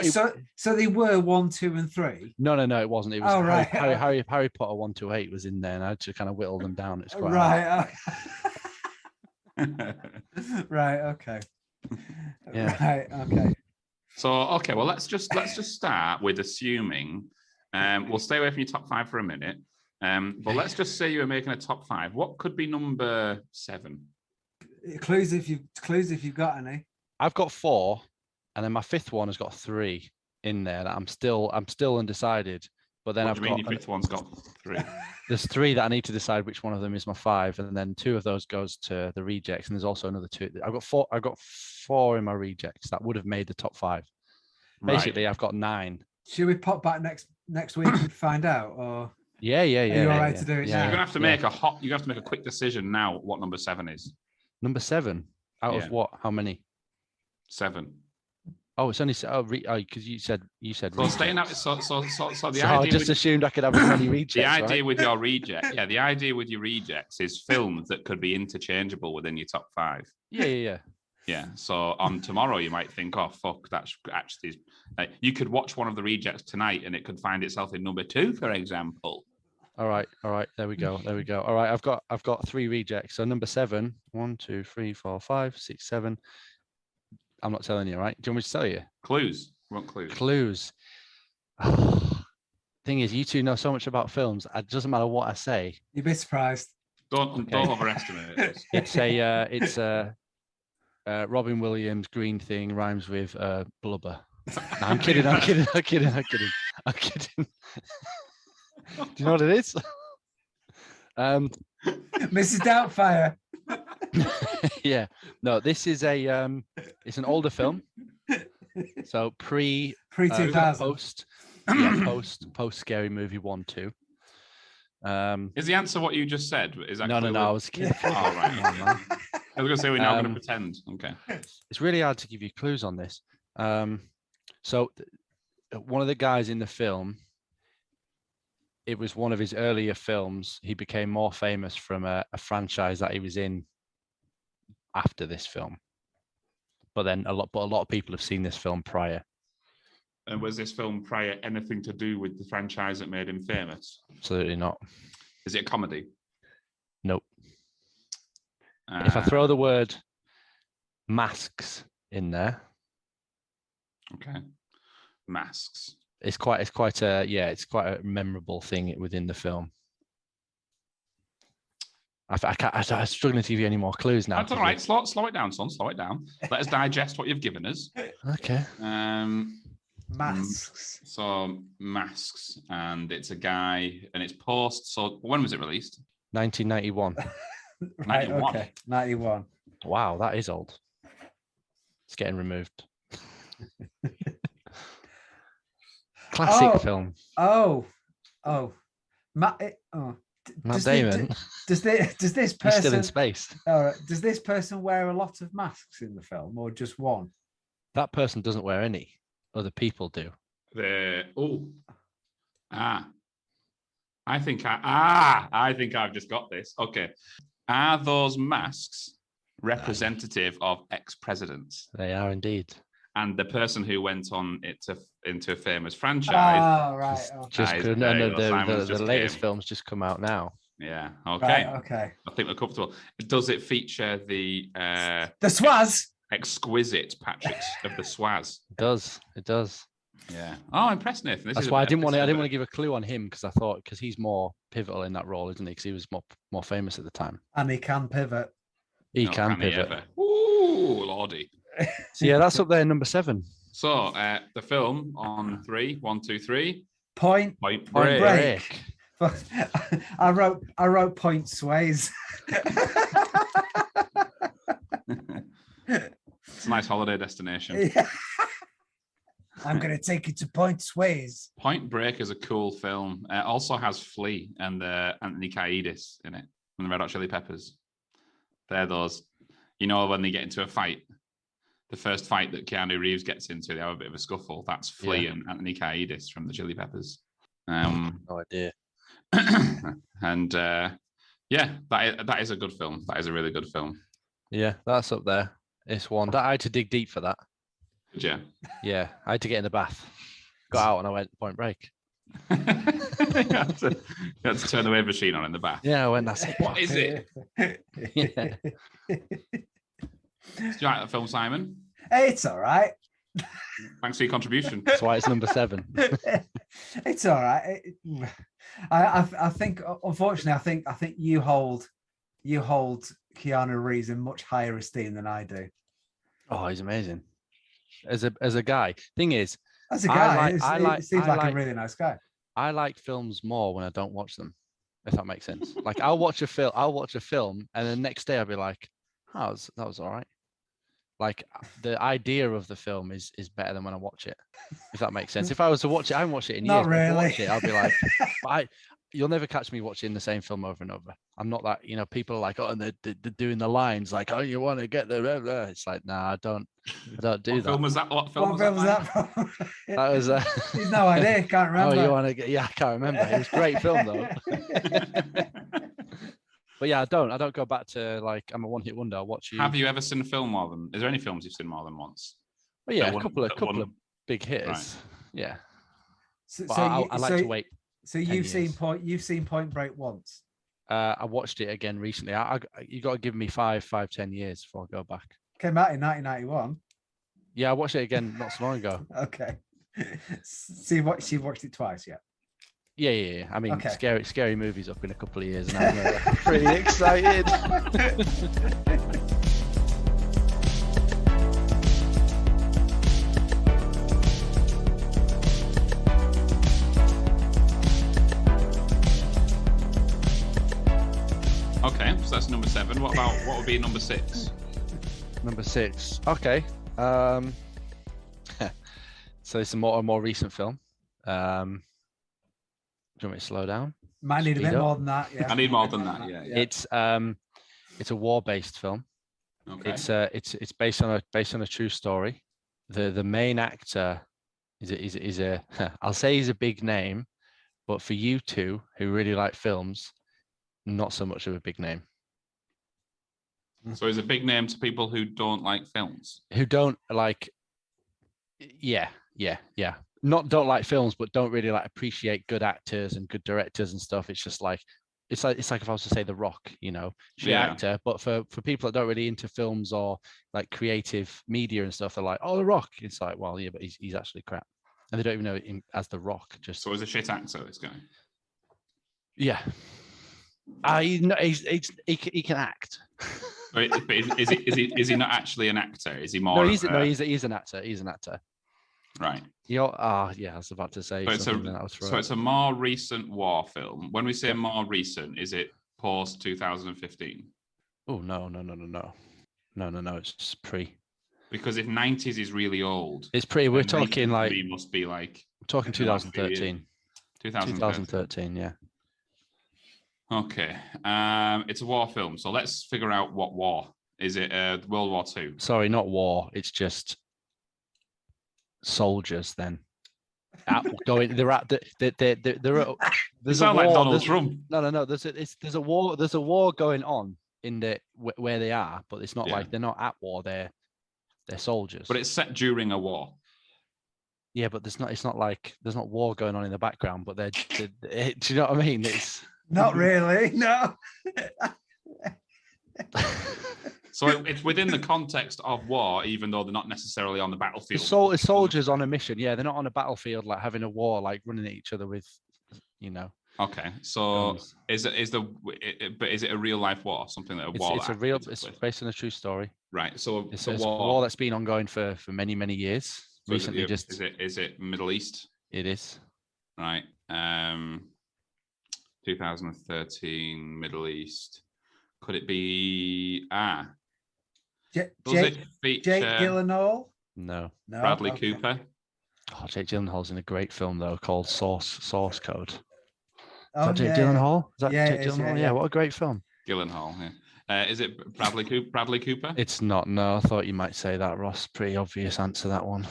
Speaker 2: So they were 1, 2, and 3.
Speaker 3: No, it wasn't. It was
Speaker 2: right.
Speaker 3: Harry Potter 1 to 8 was in there, and I had to kind of whittle them down. It's quite
Speaker 2: right. Right. Okay.
Speaker 3: Yeah.
Speaker 2: Right. Okay.
Speaker 1: So well, let's just start with assuming. We'll stay away from your top 5 for a minute. But let's just say you were making a top 5. What could be number 7?
Speaker 2: Clues if you've got any.
Speaker 3: I've got 4, and then my 5th one has got 3 in there. That I'm still undecided. But then
Speaker 1: What do you mean your 5th one's got 3?
Speaker 3: There's 3 that I need to decide which one of them is my 5, and then 2 of those goes to the rejects, and there's also another 2. I've got 4 in my rejects that would have made the top 5. Basically, right. I've got 9.
Speaker 2: Should we pop back next week and find out, or?
Speaker 3: Yeah.
Speaker 2: Are you all right to do it?
Speaker 1: Yeah. You're gonna have to make a quick decision now. What number 7 is?
Speaker 3: Number 7 out of what? How many?
Speaker 1: 7.
Speaker 3: Oh, it's only because you said.
Speaker 1: So staying out. So the idea.
Speaker 3: I just assumed I could have as many rejects.
Speaker 1: The idea with your reject, the idea with your rejects is films that could be interchangeable within your top 5.
Speaker 3: Yeah.
Speaker 1: Yeah. So on tomorrow, you might think, "Oh fuck, that's actually." You could watch one of the rejects tonight, and it could find itself in number 2, for example.
Speaker 3: All right. There we go. All right, I've got 3 rejects. So number 7, 1, 2, 3, 4, 5, 6, 7. I'm not telling you, right? Do you want me to tell you?
Speaker 1: Clues. We want clues.
Speaker 3: Clues. thing is, you two know so much about films. It doesn't matter what I say.
Speaker 2: You'd be surprised.
Speaker 1: Don't overestimate it.
Speaker 3: It's Robin Williams green thing rhymes with blubber. No, I'm kidding. I'm kidding. Do you know what it is?
Speaker 2: Mrs. Doubtfire.
Speaker 3: Yeah. No, this is it's an older film. So pre
Speaker 2: 2000.
Speaker 3: Post Scary Movie 1, 2.
Speaker 1: Is the answer what you just said? Is that
Speaker 3: No, I was kidding.
Speaker 1: Oh, right.
Speaker 3: Come on, man.
Speaker 1: I was going to say we're now going to pretend. Okay.
Speaker 3: It's really hard to give you clues on this. So one of the guys in the film, it was one of his earlier films. He became more famous from a franchise that he was in after this film. But then a lot of people have seen this film prior.
Speaker 1: And was this film prior anything to do with the franchise that made him famous?
Speaker 3: Absolutely not.
Speaker 1: Is it a comedy?
Speaker 3: Nope. If I throw the word masks in there,
Speaker 1: okay, masks.
Speaker 3: It's quite a memorable thing within the film. I'm struggling to give you any more clues now.
Speaker 1: That's all right. Slow it down, son. Slow it down. Let us digest what you've given us.
Speaker 3: Okay.
Speaker 2: Masks.
Speaker 1: So masks, and it's a guy, and it's post. So when was it released?
Speaker 3: 1991.
Speaker 2: Right.
Speaker 1: 91.
Speaker 2: Okay. 91.
Speaker 3: Wow, that is old. It's getting removed. Classic film.
Speaker 2: Matt
Speaker 3: Damon.
Speaker 2: Does this
Speaker 3: He's
Speaker 2: person
Speaker 3: still in space.
Speaker 2: All right, does this person wear a lot of masks in the film, or just one?
Speaker 3: That person doesn't wear any. Other people do.
Speaker 1: I think I've just got this. Okay. Are those masks representative of ex-presidents?
Speaker 3: They are indeed.
Speaker 1: And the person who went on into a famous franchise.
Speaker 2: Oh, right.
Speaker 3: Just
Speaker 1: Guys,
Speaker 3: the latest film's just come out now.
Speaker 1: Yeah. Okay.
Speaker 2: Right, okay.
Speaker 1: I think we're comfortable. Does it feature the
Speaker 2: Swaz?
Speaker 1: exquisite Patrick of the Swaz?
Speaker 3: It does.
Speaker 1: Yeah. Oh, impressed, Nathan.
Speaker 3: That's why I didn't want to give a clue on him, because I thought he's more pivotal in that role, isn't he? Because he was more famous at the time.
Speaker 2: And he can pivot.
Speaker 3: He can pivot.
Speaker 1: Ooh, lordy.
Speaker 3: So yeah, that's up there, number 7.
Speaker 1: So the film on 3, 1, 2, 3.
Speaker 2: Point
Speaker 1: Break.
Speaker 2: I wrote point sways.
Speaker 1: It's a nice holiday destination.
Speaker 2: Yeah. I'm going to take you to Point Sways.
Speaker 1: Point Break is a cool film. It also has Flea and Anthony Kiedis in it, and the Red Hot Chili Peppers. They're those, when they get into a fight, the first fight that Keanu Reeves gets into, they have a bit of a scuffle. That's Flea and Anthony Kiedis from the Chili Peppers.
Speaker 3: No idea.
Speaker 1: And that is a good film. That is a really good film.
Speaker 3: Yeah, that's up there. It's one that I had to dig deep for that.
Speaker 1: Did you?
Speaker 3: Yeah, I had to get in the bath. Got out and I went Point Break.
Speaker 1: you had to turn the wave machine on in the bath.
Speaker 3: Yeah, I went, that's it.
Speaker 1: What is it?
Speaker 3: Yeah.
Speaker 1: Do you like that film, Simon?
Speaker 2: It's all right.
Speaker 1: Thanks for your contribution.
Speaker 3: That's why it's number 7.
Speaker 2: It's all right. I think, unfortunately, I think you hold Keanu Reeves in much higher esteem than I do.
Speaker 3: Oh, he's amazing. As a guy. Thing is,
Speaker 2: as a guy, he seems like a really nice guy.
Speaker 3: I like films more when I don't watch them, if that makes sense. Like I'll watch a film, and the next day I'll be like, that was all right. Like the idea of the film is better than when I watch it, if that makes sense. If I was to watch it, I haven't watched it in years.
Speaker 2: Not really.
Speaker 3: If I watch it, I'll be like, you'll never catch me watching the same film over and over. I'm not that, people are like, oh, and they're doing the lines like, oh, you want to get the, it's like, nah, I don't do
Speaker 1: what
Speaker 3: that.
Speaker 1: Film was that? What film was
Speaker 2: that
Speaker 1: from?
Speaker 3: That was
Speaker 2: He's no idea, can't remember.
Speaker 3: Oh, you want to get? Yeah, I can't remember. It was a great film though. But yeah, I don't go back to like I'm a one-hit wonder. I'll watch you.
Speaker 1: Have you ever seen a film more than? Is there any films you've seen more than once?
Speaker 3: Well, yeah, a couple of big hitters. Right. Yeah.
Speaker 2: So
Speaker 3: I like to wait.
Speaker 2: So you've seen Point Break once.
Speaker 3: I watched it again recently. You got to give me 10 years before I go back.
Speaker 2: Came out in 1991.
Speaker 3: Yeah, I watched it again not so long ago.
Speaker 2: Okay. So you watched it twice, yeah?
Speaker 3: Yeah. I mean,
Speaker 2: Okay.
Speaker 3: scary movies up in a couple of years, and I'm pretty excited.
Speaker 1: Okay, so that's number 7. What would be number 6?
Speaker 3: Number 6. Okay. So it's a more recent film. Do you want me to slow down?
Speaker 2: Might need a
Speaker 3: Speed
Speaker 2: bit
Speaker 3: up?
Speaker 2: more than that. Yeah.
Speaker 1: I need more than that. Yeah.
Speaker 3: It's a war-based film.
Speaker 1: Okay.
Speaker 3: It's based on a true story. The main actor is a I'll say he's a big name, but for you two who really like films, not so much of a big name.
Speaker 1: So he's a big name to people who don't like films.
Speaker 3: Who don't like, yeah. Don't like films, but don't really like appreciate good actors and good directors and stuff. It's just like it's like if I was to say The Rock, she's an actor, but for people that don't really into films or like creative media and stuff, they're like, oh, The Rock. It's like, well, yeah, but he's actually crap, and they don't even know him as The Rock. So
Speaker 1: he's a shit actor. This guy.
Speaker 3: Yeah. He can act.
Speaker 1: But is he not actually an actor? Is he more?
Speaker 3: No, he's an actor. He's an actor.
Speaker 1: Right.
Speaker 3: Yeah, I was about to say.
Speaker 1: So it's a more recent war film. When we say more recent, is it post 2015?
Speaker 3: Oh no! It's pre.
Speaker 1: Because if 90s is really old,
Speaker 3: it's pre. We're talking like
Speaker 1: must be like.
Speaker 3: We're talking 2013.
Speaker 1: 2013,
Speaker 3: yeah.
Speaker 1: Okay. It's a war film, so let's figure out what war. Is it World War II?
Speaker 3: Sorry, not war. It's just soldiers then. They're at there's a war.
Speaker 1: Like Donald Trump.
Speaker 3: No. There's a war going on in where they are, but it's not like they're not at war. They're soldiers.
Speaker 1: But it's set during a war.
Speaker 3: Yeah, but it's not like there's not war going on in the background. But do you know what I mean? It's
Speaker 2: not really. No.
Speaker 1: So it's within the context of war, even though they're not necessarily on the battlefield.
Speaker 3: It's soldiers on a mission. Yeah, they're not on a battlefield like having a war, like running at each other with,
Speaker 1: Okay, so is it a real life war? Something that
Speaker 3: it's based on a true story.
Speaker 1: Right. So
Speaker 3: it's a war that's been ongoing for many years.
Speaker 1: So
Speaker 3: recently,
Speaker 1: is it Middle East?
Speaker 3: It is.
Speaker 1: Right. 2013 Middle East. Could it be
Speaker 2: Jake Gyllenhaal?
Speaker 3: No.
Speaker 1: Bradley Cooper.
Speaker 3: Oh, Jake Gyllenhaal's in a great film though called Source Code. Is
Speaker 2: that
Speaker 3: Jake Gyllenhaal? Is that
Speaker 2: Jake
Speaker 3: Gyllenhaal? Yeah, what a great film.
Speaker 1: Gyllenhaal, yeah. Is it Bradley Cooper?
Speaker 3: It's not. No, I thought you might say that, Ross. Pretty obvious answer, that one.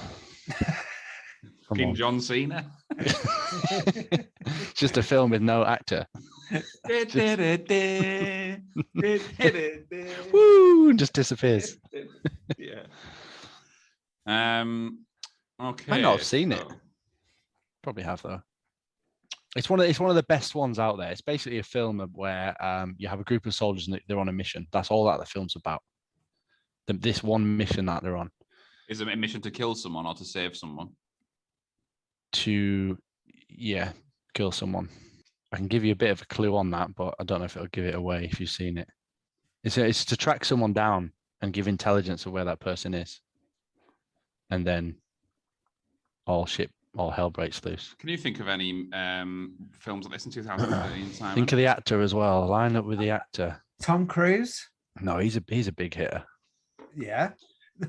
Speaker 1: King John Cena.
Speaker 3: Just a film with no actor. Woo! Just disappears.
Speaker 1: Yeah. Okay.
Speaker 3: Might not have seen it. Probably have though. It's one of the best ones out there. It's basically a film where you have a group of soldiers and they're on a mission. That's all that the film's about. This one mission that they're on.
Speaker 1: Is it a mission to kill someone or to save someone?
Speaker 3: To kill someone. I can give you a bit of a clue on that, but I don't know if it'll give it away if you've seen it. It's to track someone down and give intelligence of where that person is. And then all hell breaks loose.
Speaker 1: Can you think of any films like this in 2013, Simon?
Speaker 3: Think of the actor as well. Line up with the actor.
Speaker 2: Tom Cruise?
Speaker 3: No, he's a big hitter.
Speaker 2: Yeah.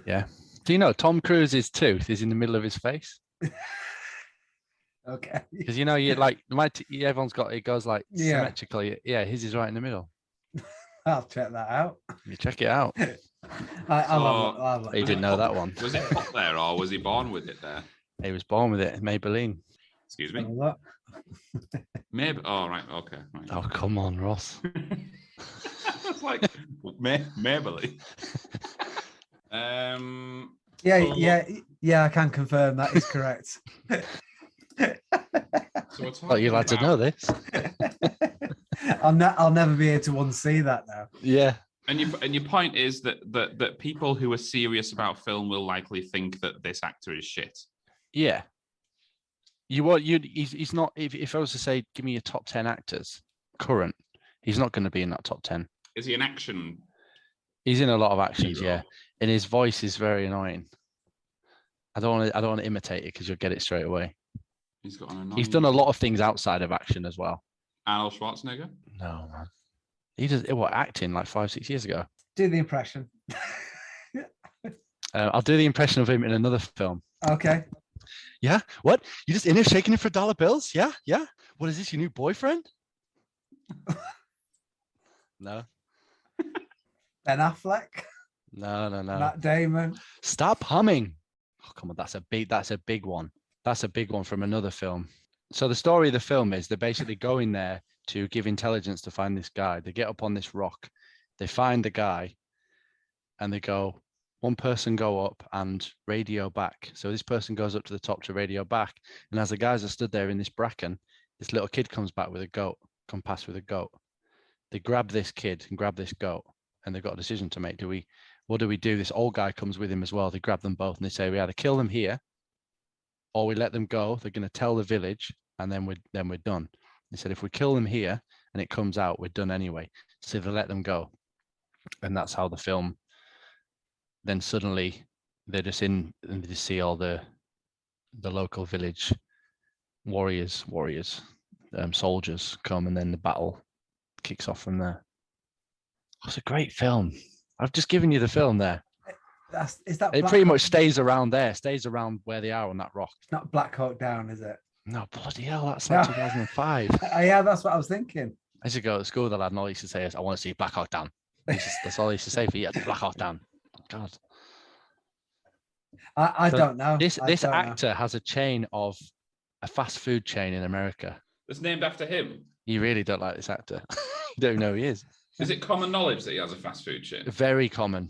Speaker 3: Yeah. Do you know Tom Cruise's tooth is in the middle of his face?
Speaker 2: Okay.
Speaker 3: Because you like everyone's got it goes like symmetrically. Yeah, his is right in the middle.
Speaker 2: I'll check that out.
Speaker 3: You check it out.
Speaker 2: I'll
Speaker 3: He didn't know that one.
Speaker 1: Was it put there or was he born with it there?
Speaker 3: He was born with it. Maybelline.
Speaker 1: Excuse me. Maybe. Oh right. Okay. Right.
Speaker 3: Oh come on, Ross.
Speaker 1: It's like Maybelline.
Speaker 2: Yeah. I can confirm that is correct.
Speaker 1: So
Speaker 3: you're allowed to know this.
Speaker 2: I'll never be able to unsee that now.
Speaker 3: Yeah.
Speaker 1: And your point is that people who are serious about film will likely think that this actor is shit.
Speaker 3: Yeah. He's not. If I was to say, give me your top 10 actors, current, he's not going to be in that top 10.
Speaker 1: Is he an action?
Speaker 3: He's in a lot of actions,
Speaker 1: hero?
Speaker 3: yeah. And his voice is very annoying. I don't want to imitate it because you'll get it straight away.
Speaker 1: He's got an annoying.
Speaker 3: He's done a lot of things outside of action as well.
Speaker 1: Arnold Schwarzenegger?
Speaker 3: No, man. He does acting like 5-6 years ago.
Speaker 2: Do the impression.
Speaker 3: I'll do the impression of him in another film.
Speaker 2: Okay.
Speaker 3: Yeah? What? You just in here shaking him for dollar bills? Yeah? Yeah? What is this, your new boyfriend? No.
Speaker 2: Ben Affleck.
Speaker 3: No.
Speaker 2: Matt Damon.
Speaker 3: Stop humming. Oh, come on, that's a big one. That's a big one from another film. So the story of the film is they're basically going there to give intelligence to find this guy. They get up on this rock, they find the guy, and they go, one person go up and radio back. So this person goes up to the top to radio back. And as the guys are stood there in this bracken, this little kid comes back with a goat, come past with a goat. They grab this kid and grab this goat, and they've got a decision to make. What do we do? This old guy comes with him as well. They grab them both and they say, we either kill them here or we let them go. They're going to tell the village and then we're done. They said, if we kill them here and it comes out, we're done anyway. So they let them go. And that's how the film, then suddenly they're just in and they just see all the local village soldiers come, and then the battle kicks off from there. It's a great film. I've just given you the film there. It pretty much stays around where they are on that rock.
Speaker 2: It's not Black Hawk Down, is it?
Speaker 3: No, bloody hell, that's like 2005.
Speaker 2: Yeah, that's what I was thinking.
Speaker 3: I used to go to school with the lad, and all he used to say is, I want to see Black Hawk Down. That's all he used to say for you, Black Hawk Down. God.
Speaker 2: I don't know.
Speaker 3: This actor has a chain of a fast food chain in America.
Speaker 1: It's named after him.
Speaker 3: You really don't like this actor. You don't know who he is.
Speaker 1: Is it common knowledge that he has a fast food chain?
Speaker 3: Very common.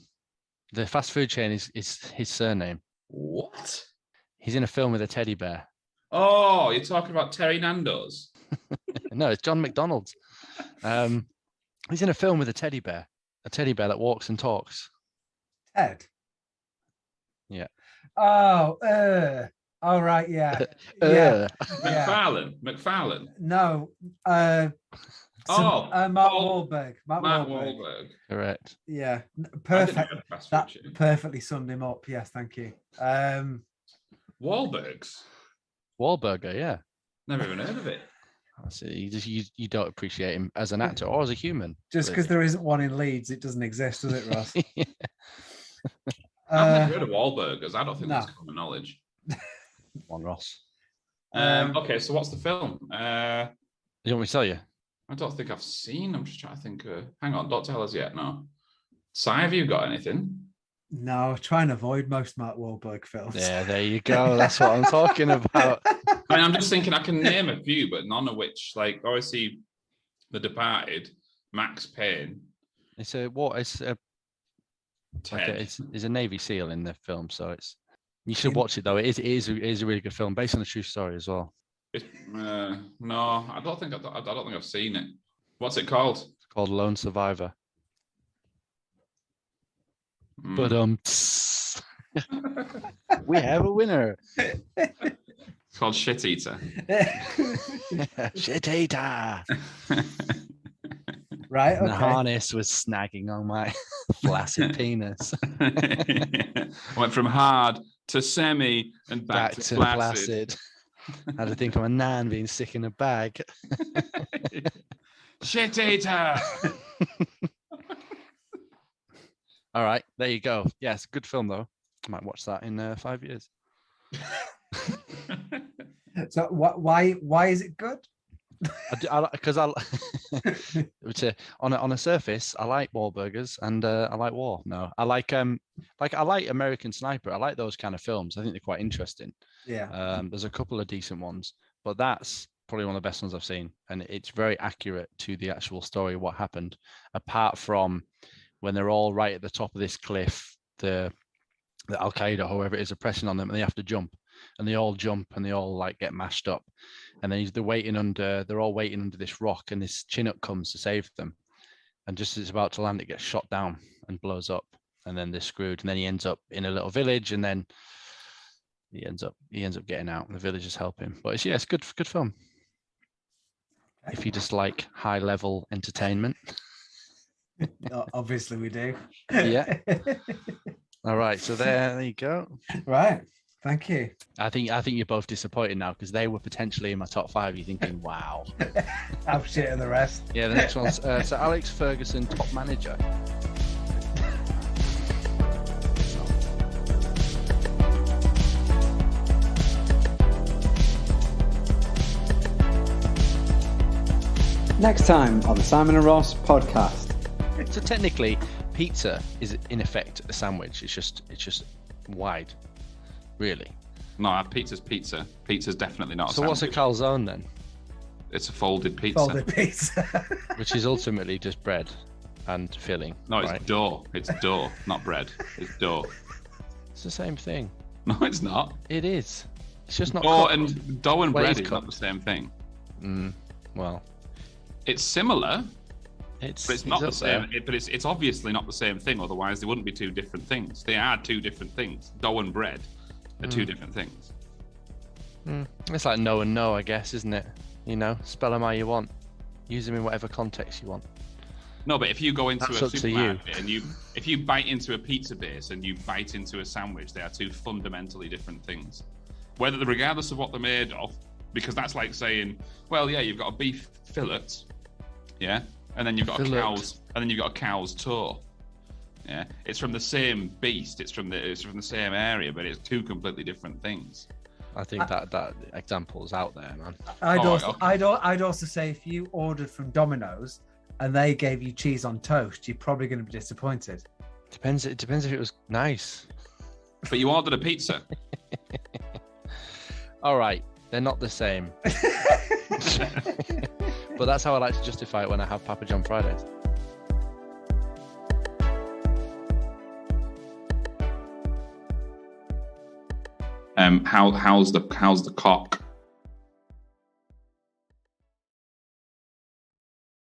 Speaker 3: The fast food chain is his surname.
Speaker 1: What?
Speaker 3: He's in a film with a teddy bear.
Speaker 1: Oh, you're talking about Terry Nando's?
Speaker 3: No, it's John McDonald's. He's in a film with a teddy bear that walks and talks.
Speaker 2: Ted?
Speaker 3: Yeah.
Speaker 2: Oh, right, yeah. Yeah.
Speaker 1: McFarlane?
Speaker 2: No. Mark Wahlberg. Mark
Speaker 1: Wahlberg.
Speaker 3: Correct.
Speaker 2: Yeah. Perfect. That perfectly summed him up. Yes, thank you.
Speaker 3: Wahlburger, yeah.
Speaker 1: Never even heard of it.
Speaker 3: See, you don't appreciate him as an actor or as a human.
Speaker 2: Just because there isn't one in Leeds, it doesn't exist, does it, Ross?
Speaker 3: Yeah.
Speaker 1: I've never heard of Wahlburgers. I don't think that's common knowledge.
Speaker 3: One Ross.
Speaker 1: Okay, so what's the film?
Speaker 3: You want me to tell you?
Speaker 1: I don't think I've seen. I'm just trying to think. Hang on, don't tell us yet. No. Si, have you got anything?
Speaker 2: No, I try and avoid most Mark Wahlberg films.
Speaker 3: Yeah, there you go. That's what I'm talking about.
Speaker 1: I mean, I'm just thinking I can name a few, but none of which, like, obviously, The Departed, Max Payne.
Speaker 3: It's a Navy SEAL in the film, so you should watch it though. It is a really good film based on a true story as well.
Speaker 1: No, I don't think I've seen it. What's it called?
Speaker 3: It's called Lone Survivor. But we have a winner.
Speaker 1: It's called Shit Eater.
Speaker 3: Shit Eater.
Speaker 2: Right. Okay.
Speaker 3: The harness was snagging on my flaccid penis.
Speaker 1: Went from hard to semi and back to flaccid.
Speaker 3: I had to think of a nan being sick in a bag.
Speaker 1: Shit Eater.
Speaker 3: All right, there you go. Yeah, it's a good film though. I might watch that in 5 years.
Speaker 2: So why is it good?
Speaker 3: Because on a surface, I like Wahlburgers and I like war. No, I like American Sniper. I like those kind of films. I think they're quite interesting.
Speaker 2: Yeah.
Speaker 3: There's a couple of decent ones, but that's probably one of the best ones I've seen, and it's very accurate to the actual story of what happened. Apart from when they're all right at the top of this cliff, the Al Qaeda, whoever it is, are pressing on them, and they have to jump. And they all jump and they all like get mashed up, and then they're all waiting under this rock, and this Chinook comes to save them, and just as it's about to land, it gets shot down and blows up, and then they're screwed, and then he ends up in a little village, and then he ends up getting out, and the villagers help him. But it's good film. If you just like high level entertainment.
Speaker 2: Obviously we do.
Speaker 3: Yeah. All right, so there you go.
Speaker 2: Right. Thank you.
Speaker 3: I think you're both disappointed now because they were potentially in my top 5. You're thinking, wow.
Speaker 2: I'm shit and the rest.
Speaker 3: Yeah, the next one's so Alex Ferguson, top manager.
Speaker 2: Next time on the Simon and Ross podcast.
Speaker 3: So technically, pizza is in effect a sandwich. It's just wide, really.
Speaker 1: No, pizza's pizza. Pizza's definitely not a
Speaker 3: So
Speaker 1: sandwich.
Speaker 3: what's a calzone then?
Speaker 1: It's a folded pizza.
Speaker 2: Folded pizza.
Speaker 3: Which is ultimately just bread and filling.
Speaker 1: No, it's
Speaker 3: right?
Speaker 1: dough. It's dough, not bread. It's dough.
Speaker 3: It's the same thing.
Speaker 1: No, it's not.
Speaker 3: It is. It's just not
Speaker 1: Dough
Speaker 3: cooked.
Speaker 1: dough and bread
Speaker 3: Glazed
Speaker 1: is not
Speaker 3: cooked.
Speaker 1: the same thing.
Speaker 3: Well,
Speaker 1: It's similar, but it's not the
Speaker 3: up
Speaker 1: same.
Speaker 3: there.
Speaker 1: But it's obviously not the same thing. Otherwise, they wouldn't be two different things. They are two different things. Dough and bread are two different things.
Speaker 3: It's like no and no, I guess, isn't it? You know, spell them how you want. Use them in whatever context you want.
Speaker 1: No, but if you go into
Speaker 3: That's
Speaker 1: a
Speaker 3: up to
Speaker 1: supermarket and if you bite into a pizza base and you bite into a sandwich, they are two fundamentally different things. Regardless of what they're made of, because that's like saying, well, yeah, you've got a beef fillet, yeah, and then you've got a cow's toe. Yeah, it's from the same beast. It's from the same area, but it's two completely different things.
Speaker 3: I think that example's out there, man.
Speaker 2: I'd also say if you ordered from Domino's and they gave you cheese on toast, you're probably going to be disappointed.
Speaker 3: It depends if it was nice.
Speaker 1: But you ordered a pizza.
Speaker 3: All right, they're not the same. But that's how I like to justify it when I have Papa John Fridays.
Speaker 1: How's the cock?